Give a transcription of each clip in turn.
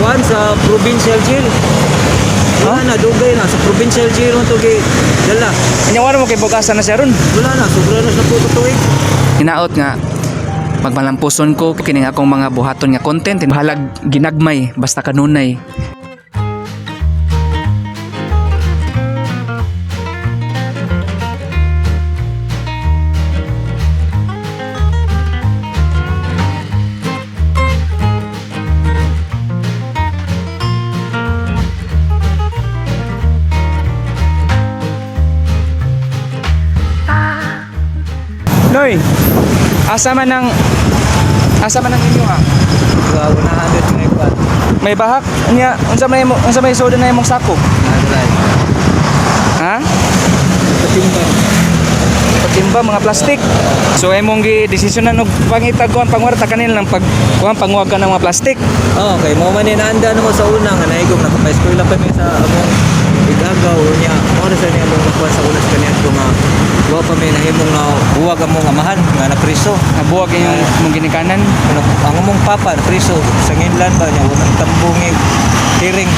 kuan sa provincial jail. Wala na, dugay na sa provincial jail mo to dala. Kanya mo kay bukasan na siya ron. Wala na, sobra na sa po tuig. Hinaot nga magmalampuson ko kining akong mga buhaton nga content bahalag ginagmay basta kanunay. Noy, asa man ang inyo ha? Wala na handed na kuan. May bahak niya unsa may soda na imong sako? Right. Ha? Patimba. Patimba mga plastic. So imong gi desisyonan og pangitag kuan pangwarta kanil lang pag kuan panguwag ka ng mga plastic. Oh, kay mo man inaanda no sa una nga naigog nakapay-school lang pa mi sa among igagaw niya. Mo na sa niya mong nakuha sa ulas kaniya ko nga wa pa may nahimong na buwag among amahan nga na priso. Nabuwag yung mong ginikanan. Ano ang among papa na priso sa nginlan ba niya unang tambungi tiring.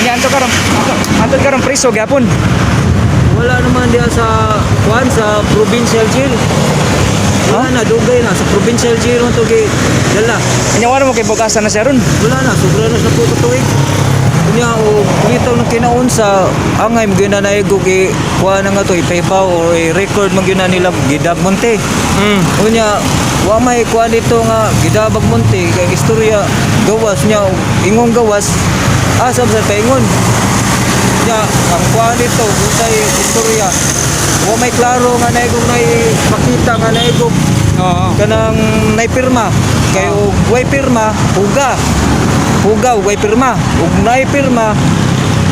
Nga anto karon priso gyapon. Wala naman diya sa kuan sa provincial jail. Wala na, dugay na sa provincial jail mo to dala. Kanya mo kay bukasan na siya ron. Wala na, sobra na sa po tuig. Kunya o kungitaw ng kinaon sa angay magyuna na igo kay kuha na nga to ipahibaw or i-record magyuna nila gidab monte. Kunya wa may kuha dito nga gidabag monte kay istorya gawas niya ingong gawas asa sa paingon. Kunya ang kuha dito usay istorya wa may klaro nga naigog na makita nga naigog kanang naipirma kay way pirma Hugaw, way pirma. Ug naay pirma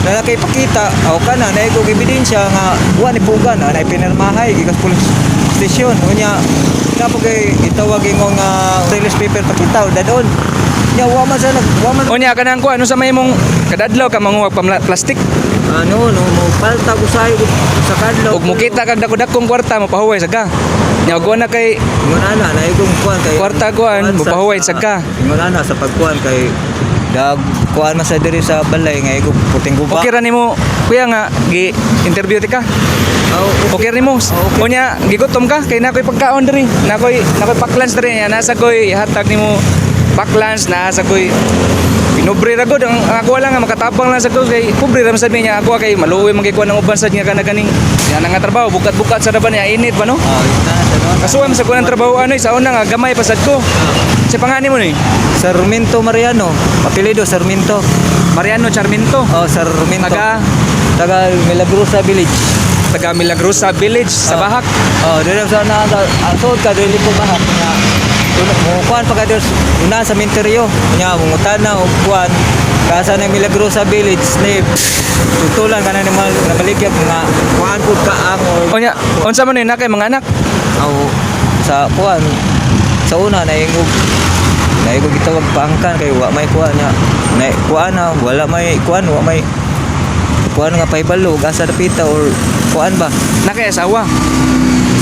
na nakipakita, aw kana naay kog ebidensya nga wa ni puga na naay pinirmahay gikas police station. Unya napo kay itawag ingong release paper pakita dadon. Nya wa man sa Unya kanang ko ano sa may mong kadadlaw ka manguwag pa plastic. ano no mo palta ko sa kadlaw. Ug mukita kag dako-dakong kwarta mo pahuway sa ka. Nya ug na kay ngunana naay kong kuan kay kwarta kuan mo pahuway sa ka. Ngunana sa pagkuan kay dag kuan man sa diri sa balay nga igo puting guba. Okay ra nimo kuya nga gi interview ti ka. Okay ra nimo. Unya gigutom ka kay nakoy pagkaon diri. Nakoy paklans diri nya nasa koy hatag nimo paklans na sa koy pinobre ra gud ang ako lang nga makatabang lang sa ko kay pobre ra man sad niya ako kay maluwi man kay kuan ang uban sad nga kanang yan nga trabaho bukat-bukat sa daban niya init ba no? Kasuwam sa kuan trabaho ano sa una nga gamay pa sad ko. Si pangani mo ni? Sarmiento Mariano, apelyido Sarmiento. Mariano Charminto. Oh, Sarmiento. Taga Milagrosa Village sa Bahak. Oh, dito sa na asod ka dili ko Bahak nga. Mo kuan pa ka dito una sa Minteryo. Nya mungutana og kuan kasa na Milagrosa Village snip. Tutulan kana ni nabalikyag nga kuan pud ka ang Unya, unsa man ni nakay mga anak? aw sa kuan sa una naingog gitawag paangkan kay wa may kuan nya na kuan na wala may kuan wa may kuan nga paibalo asa dapita or kuan ba Nakay asawa.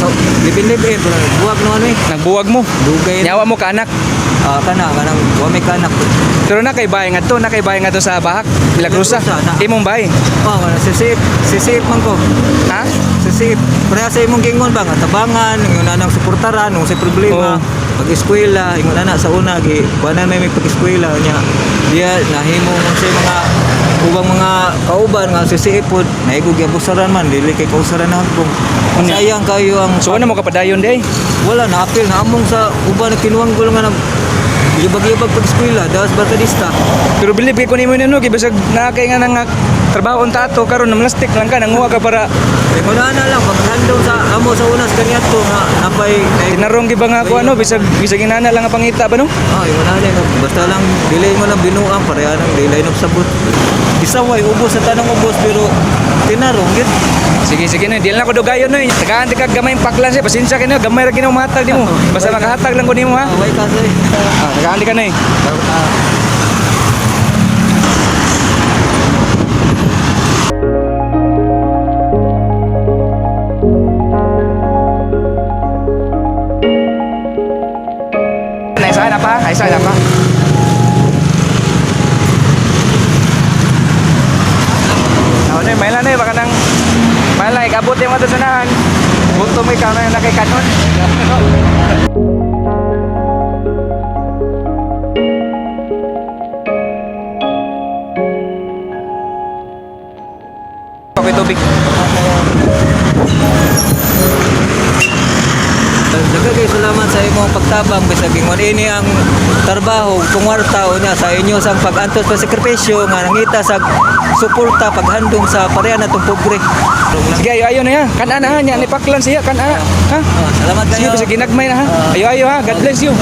so libin-libin buwag no ano Nagbuwag mo. dugay Nyawa mo ka anak. kana kanang wa may kanak Pero nakay bahay nga to sa Bahak, Milagrosa. Na. Imong bahay. oh sisip man ko Ha? sisip para sa imong gingon ba nga tabangan ingon anang suportaran kung sa problema pag-eskwela ingon ana sa una gi kuanan may pag-eskwela nya diya nahimo man sa mga ubang mga kauban nga sisiipod naigog yabusaran man dili kay kausaran na hangpong sayang kayo ang So ano mo kapadayon day? wala na apil na among sa uban na kinuwanggol nga nag libag-libag pag-eskwela das barkadista. Pero bilib kay ko nimo nino kay basag nakay nga nang trabaho unta ato karon na plastic lang ka nanguha ka para Muna na lang paghandong sa amo sa unas kaniadto nga napay tinarong gi ba nga ako ano bisag inana lang ang pangita ba no? yung na basta lang delay mo lang binuang pareha nang delay ng sabot. Isaway ubos sa tanong ubos pero tinarong yun. Sige no, di lang ko dugayon no. Tagaan ti kag gamay paklan siya, pasensya kini gamay ra kini matag nimo. Basta makahatag lang ko nimo ha. Away kasi. Tagaan di ka na eh. Ay, sana pa. abot yung mga sanahan. Bunto mo ikaw na yung nakikanon. Okay, tubig. Dagagay salamat sa imong pagtabang bisag ingon ini ang trabaho kung warta o niya sa inyo sang pag-antos pa sakripisyo nga nangita sa suporta paghandong sa pareha natong pobre. Sige, ayo na ya. Kan ana nya ni paklan siya kan ana. Ha? Salamat Sige, kayo. bisa ginagmay na ha. Ayo ha. God bless you.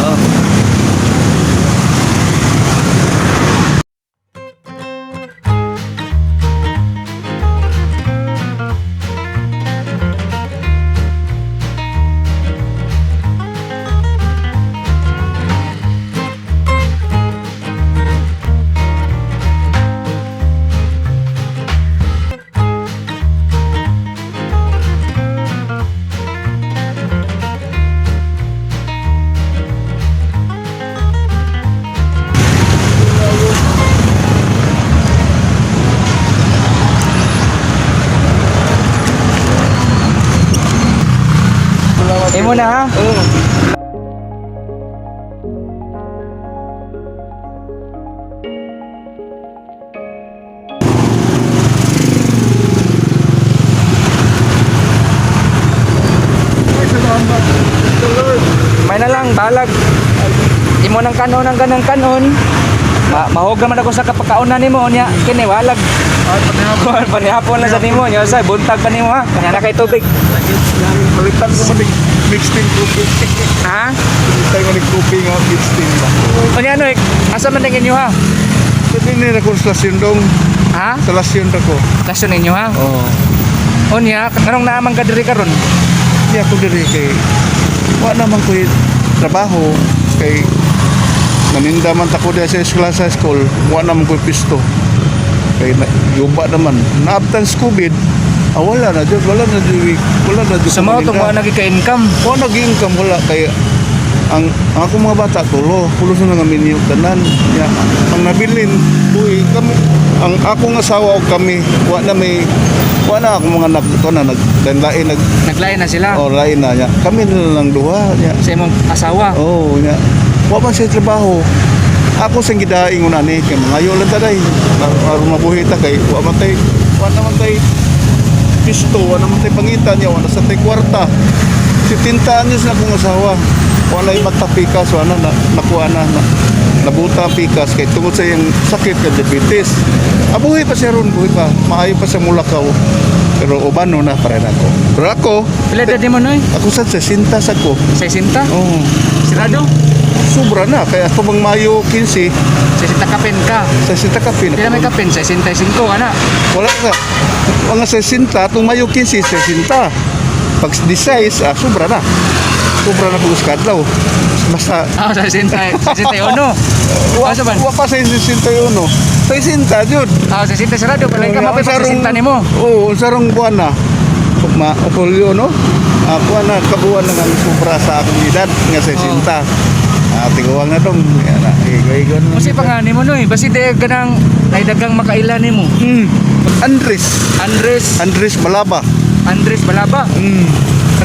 Imo na ha. May na lang balag. Imo nang kanon ang ganang kanon. Mahog naman ako sa kapakaunan nimo nya kini walag. Panihapon lang sa nimo nya say buntag pa nimo ha. Kanya na kay tubig. Balitan ko manig mixed in cooking. Ha? Tayo manig cooking nga mixed in ba. Ano ano asa man tingin niyo ha? Pwede nila kung slasyon dong. Ha? Slasyon ra ko. Lasyon ninyo ha? Oo. Onya, kanong naamang ka diri karon? Di ako diri kay wa naman ko trabaho kay naninda man ta ko diya sa eskwela sa school. Wa naman ko pisto. Kay yuba naman. Naabtan sa COVID. Wala na dyan, wala na dyan, wala na dyan. Sa mga itong mga nagka-income. O nag-income, wala. Kaya, ang ako mga bata, tulo na nga miniyog tanan. Ya, ang nabilin, uy, kami, ang akong asawa o kami, wa na ako mga naglain, Naglayan na sila lain na, ya. Kami na lang duha, ya. sa imong asawa. Oh, ya. Wa man siya trabaho. Ako sa gidaing unani, kay ngayon lang taday. Aron mabuhi ta kay wa naman tay pisto, wala naman tayo pangitan niya, wala sa tayo kwarta. 70 anyos na akong asawa. Wala yung magtapikas, wala na, nakuha na, nabuta ang pikas, kaya tungkol sa yung sakit ka diabetes. Buhay pa siya ron, buhay pa. Maayo pa sa Mulakaw. Pero ubano na, para na ako. Pero ako, Pila dadi mo noy? ako sa 60 ako. 60? Oh, Sirado? sobra na. Kaya ako bang Mayo 15, 60 kapin ka. sa 60 kapin. Pila may kapin? 65 ana. Wala ka. Mga 60, itong Mayo 15, 60. Pag 16, sobra na. Sobra na kung kadlaw. Basta, Ah, 61. Asa man? wa pa sa 61. Sa 60, Jud. Ah, 60 sirado pala ka mapay pa 60 nimo. Oo, sarong buwan na. Polio, no? Ako na, kabuwan na nga sobra sa akong edad nga sa 60. Tiguwang na dong. Yan na, igo-igo na. Kasi pangani mo noy, basi de ganang naidagang makailan nimo. Andres. Andres Malaba. Andres Balaba.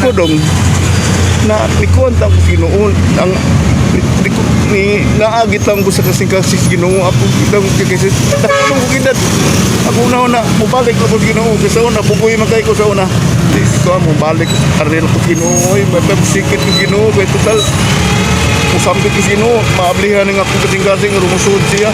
Ako dong, na nikuwanta ko Ginoo ang naagit lang ko sa kasing Ginoo ako kitang kasi tatlong ko edad ako na mubalik ko Ginoo kasi una bugoy magay ko sa una ko mo balik arel ko Ginoo babab sikit ko Ginoo kay total usambit ko Ginoo maablihan nga ako kasing rumusud siya